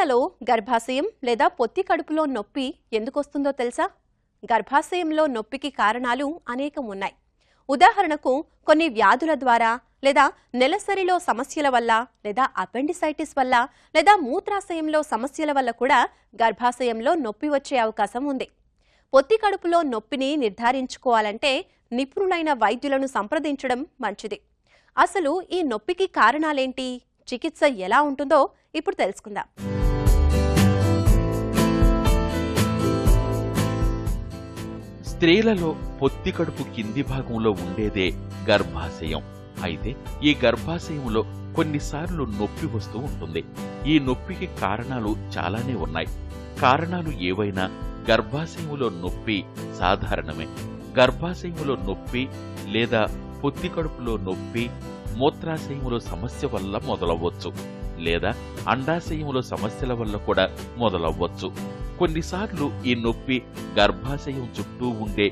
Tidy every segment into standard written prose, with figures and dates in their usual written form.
స్త్రీలలో గర్భాశయం లేదా పొత్తి కడుపులో నొప్పి ఎందుకు వస్తుందో తెలుసా? గర్భాశయంలో నొప్పికి కారణాలు అనేకం ఉన్నాయి. ఉదాహరణకు కొన్ని వ్యాధుల ద్వారా, లేదా నెలసరిలో సమస్యల వల్ల, లేదా అపెండిసైటిస్ వల్ల, లేదా మూత్రాశయంలో సమస్యల వల్ల కూడా గర్భాశయంలో నొప్పి వచ్చే అవకాశం ఉంది. పొత్తి కడుపులో నొప్పిని నిర్ధారించుకోవాలంటే నిపుణులైన వైద్యులను సంప్రదించడం మంచిది. అసలు ఈ నొప్పికి కారణాలేంటి, చికిత్స ఎలా ఉంటుందో ఇప్పుడు తెలుసుకుందాం. స్త్రీలలో పొత్తి కడుపు కింది భాగంలో ఉండేదే గర్భాశయం. అయితే ఈ గర్భాశయంలో కొన్నిసార్లు నొప్పి వస్తూ ఉంటుంది. ఈ నొప్పికి కారణాలు చాలానే ఉన్నాయి. కారణాలు ఏవైనా గర్భాశయంలో నొప్పి సాధారణమే. గర్భాశయంలో నొప్పి లేదా పొత్తి కడుపులో నొప్పి మూత్రాశయంలో సమస్య వల్ల మొదలవ్వచ్చు, లేదా అండాశయంలో సమస్యల వల్ల కూడా మొదలవ్వచ్చు. కొన్నిసార్లు ఈ నొప్పి గర్భాశయం చుట్టూ ఉండే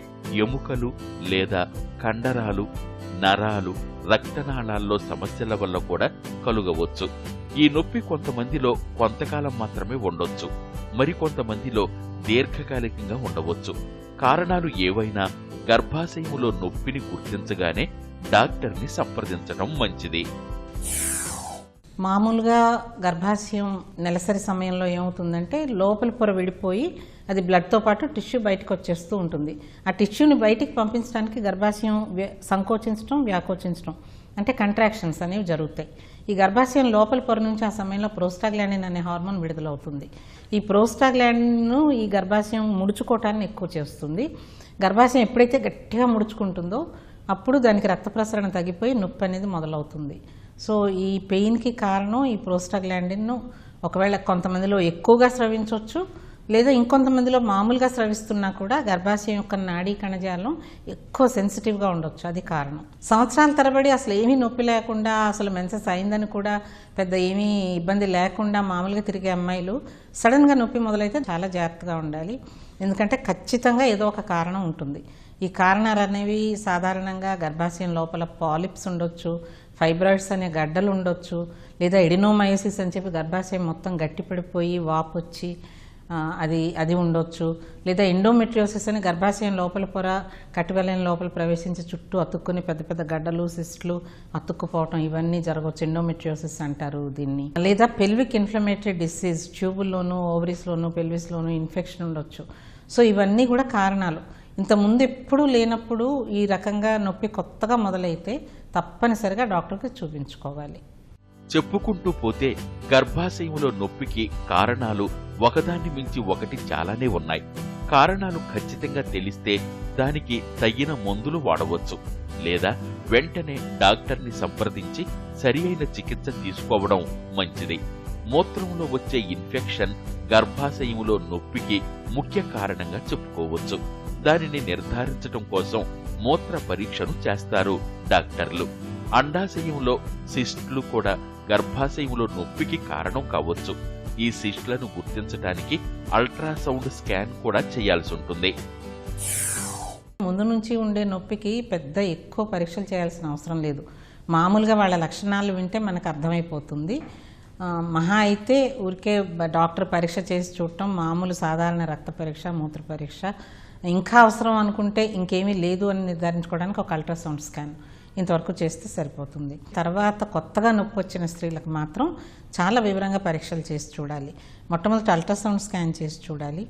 ఎముకలు లేదా కండరాలు, నరాలు, రక్తనాళాల్లో సమస్యల వల్ల కూడా కలుగవచ్చు. ఈ నొప్పి కొంతమందిలో కొంతకాలం మాత్రమే ఉండొచ్చు, మరికొంతమందిలో దీర్ఘకాలికంగా ఉండవచ్చు. కారణాలు ఏవైనా గర్భాశయంలో నొప్పిని గుర్తించగానే డాక్టర్ని సంప్రదించడం మంచిది. మామూలుగా గర్భాశయం నెలసరి సమయంలో ఏమవుతుందంటే లోపల పొర విడిపోయి అది బ్లడ్తో పాటు టిష్యూ బయటకు వచ్చేస్తూ ఉంటుంది. ఆ టిష్యూని బయటికి పంపించడానికి గర్భాశయం సంకోచించడం, వ్యాకోచించడం అంటే కంట్రాక్షన్స్ అనేవి జరుగుతాయి. ఈ గర్భాశయం లోపల పొర నుంచి ఆ సమయంలో ప్రోస్టాగ్లాండిన్ అనే హార్మోన్ విడుదలవుతుంది. ఈ ప్రోస్టాగ్లాండిన్ ఈ గర్భాశయం ముడుచుకోవటాన్ని ఎక్కువ చేస్తుంది. గర్భాశయం ఎప్పుడైతే గట్టిగా ముడుచుకుంటుందో అప్పుడు దానికి రక్త ప్రసరణ తగ్గిపోయి నొప్పి అనేది మొదలవుతుంది. సో ఈ పెయిన్కి కారణం ఈ ప్రోస్టాగ్లాండిన్ ఒకవేళ కొంతమందిలో ఎక్కువగా స్రవించవచ్చు, లేదా ఇంకొంతమందిలో మామూలుగా స్రవిస్తున్నా కూడా గర్భాశయం యొక్క నాడీ కణజాలం ఎక్కువ సెన్సిటివ్గా ఉండొచ్చు, అది కారణం. సంవత్సరాల తరబడి అసలు ఏమీ నొప్పి లేకుండా, అసలు మెన్సెస్ అయిందని కూడా పెద్ద ఏమీ ఇబ్బంది లేకుండా మామూలుగా తిరిగే అమ్మాయిలు సడన్గా నొప్పి మొదలైతే చాలా జాగ్రత్తగా ఉండాలి. ఎందుకంటే ఖచ్చితంగా ఏదో ఒక కారణం ఉంటుంది. ఈ కారణాలు అనేవి సాధారణంగా గర్భాశయం లోపల పాలిప్స్ ఉండొచ్చు, ఫైబ్రాయిడ్స్ అనే గడ్డలు ఉండొచ్చు, లేదా ఎడినోమయోసిస్ అని చెప్పి గర్భాశయం మొత్తం గట్టిపడిపోయి వాపు వచ్చి అది ఉండొచ్చు, లేదా ఎండోమెట్రియోసిస్ అని గర్భాశయం లోపల పొర కటివలయం లోపల ప్రవేశించి చుట్టూ అతుక్కుని పెద్ద పెద్ద గడ్డలు, సిస్టులు అతుక్కుపోవటం, ఇవన్నీ జరగవచ్చు. ఎండోమెట్రియోసిస్ అంటారు దీన్ని. లేదా పెల్విక్ ఇన్ఫ్లమేటరీ డిసీజ్, ట్యూబుల్లోనూ ఓవరీస్లోనూ పెల్విస్లోనూ ఇన్ఫెక్షన్ ఉండొచ్చు. సో ఇవన్నీ కూడా కారణాలు. ఇంతకుముందు ఎప్పుడూ లేనప్పుడు ఈ రకంగా నొప్పి కొత్తగా మొదలైతే తప్పనిసరిగా డాక్టర్కి చూపించుకోవాలి. చెప్పుకుంటూ పోతే గర్భాశయంలో నొప్పికి కారణాలు ఒకదాన్ని మించి ఒకటి చాలానే ఉన్నాయి. కారణాలు ఖచ్చితంగా తెలిస్తే దానికి తగిన మందులు వాడవచ్చు, లేదా వెంటనే డాక్టర్ని సంప్రదించి సరి అయిన చికిత్స తీసుకోవడం మంచిది. మూత్రంలో వచ్చే ఇన్ఫెక్షన్ గర్భాశయంలో నొప్పికి ముఖ్య కారణంగా చెప్పుకోవచ్చు. దానిని నిర్ధారించడం కోసం మూత్ర పరీక్షను చేస్తారు డాక్టర్లు. అండాశయంలో సిస్టులు కూడా గర్భాశయంలో నొప్పికి కారణం కావచ్చు. ఈ సిస్టులను గుర్తించడానికి అల్ట్రాసౌండ్ స్కాన్ కూడా చేయాల్సి ఉంటుంది. ముందు నుంచి ఉండే నొప్పికి పెద్ద ఎక్కువ పరీక్షలు చేయాల్సిన అవసరం లేదు. మామూలుగా వాళ్ళ లక్షణాలు వింటే మనకు అర్థమైపోతుంది. మహా అయితే ఊరికే డాక్టర్ పరీక్ష చేసి చూడటం, మామూలు సాధారణ రక్త పరీక్ష, మూత్ర పరీక్ష, ఇంకా అవసరం అనుకుంటే ఇంకేమీ లేదు అని నిర్ధారించుకోవడానికి ఒక అల్ట్రాసౌండ్ స్కాన్ ఇంతవరకు చేస్తే సరిపోతుంది. తర్వాత కొత్తగా నొప్పి వచ్చిన స్త్రీలకు మాత్రం చాలా వివరంగా పరీక్షలు చేసి చూడాలి. మొట్టమొదటి అల్ట్రాసౌండ్ స్కాన్ చేసి చూడాలి.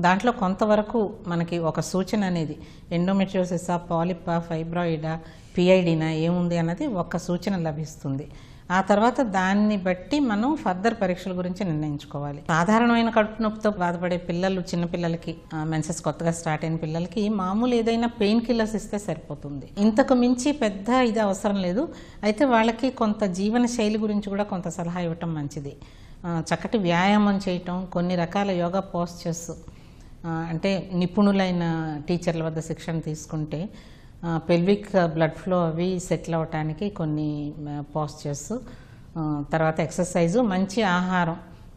దాంట్లో కొంతవరకు మనకి ఒక సూచన అనేది ఎండోమెట్రియోసిసా, పాలిపా, ఫైబ్రాయిడా, పిఐడినా ఏముంది అన్నది ఒక సూచన లభిస్తుంది. ఆ తర్వాత దాన్ని బట్టి మనం ఫర్దర్ పరీక్షల గురించి నిర్ణయించుకోవాలి. సాధారణమైన కడుపు నొప్పితో బాధపడే పిల్లలు, చిన్నపిల్లలకి, మెన్సెస్ కొత్తగా స్టార్ట్ అయిన పిల్లలకి మామూలు ఏదైనా పెయిన్ కిల్లర్స్ ఇస్తే సరిపోతుంది. ఇంతకు మించి పెద్ద ఇది అవసరం లేదు. అయితే వాళ్ళకి కొంత జీవన శైలి గురించి కూడా కొంత సలహా ఇవ్వటం మంచిది. చక్కటి వ్యాయామం చేయటం, కొన్ని రకాల యోగా పోస్చర్స్, అంటే నిపుణులైన టీచర్ల వద్ద శిక్షణ తీసుకుంటే పెల్విక్ బ్లడ్ ఫ్లో అవి సెటిల్ అవ్వటానికి కొన్ని పోస్చర్స్, తర్వాత ఎక్సర్సైజు, మంచి ఆహారం,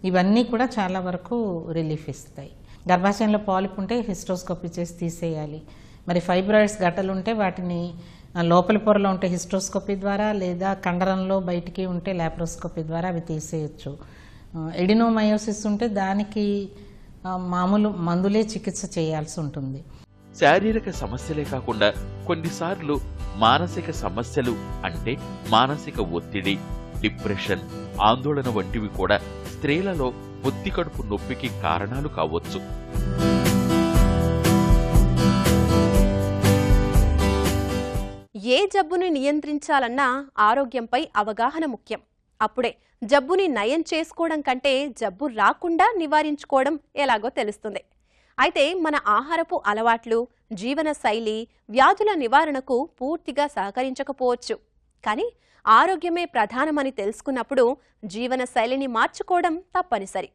ఇవన్నీ కూడా చాలా వరకు రిలీఫ్ ఇస్తాయి. గర్భాశయంలో పాలిప్ ఉంటే హిస్టోస్కోపీ చేసి తీసేయాలి. మరి ఫైబ్రాయిడ్స్ గడ్డలు ఉంటే వాటిని లోపలి పొరలో ఉంటే హిస్టోస్కోపీ ద్వారా, లేదా కండరంలో బయటికి ఉంటే లాప్రోస్కోపీ ద్వారా అవి తీసేయచ్చు. ఎడినోమయోసిస్ ఉంటే దానికి మామూలు మందులే చికిత్స చేయాల్సి ఉంటుంది. శారీరక సమస్యలే కాకుండా కొన్నిసార్లు మానసిక సమస్యలు అంటే మానసిక ఒత్తిడి, డిప్రెషన్, ఆందోళన వంటివి కూడా స్త్రీలలో పొత్తి కడుపు నొప్పికి కారణాలు కావచ్చు. ఏ జబ్బుని నియంత్రించాలన్నా ఆరోగ్యంపై అవగాహన ముఖ్యం. అప్పుడే జబ్బుని నయం చేసుకోవడం కంటే జబ్బు రాకుండా నివారించుకోవడం ఎలాగో తెలుస్తుంది. అయితే మన ఆహారపు అలవాట్లు, జీవన శైలి వ్యాధుల నివారణకు పూర్తిగా సహకరించకపోవచ్చు. కానీ ఆరోగ్యమే ప్రధానమని తెలుసుకున్నప్పుడు జీవన శైలిని మార్చుకోవడం తప్పనిసరి.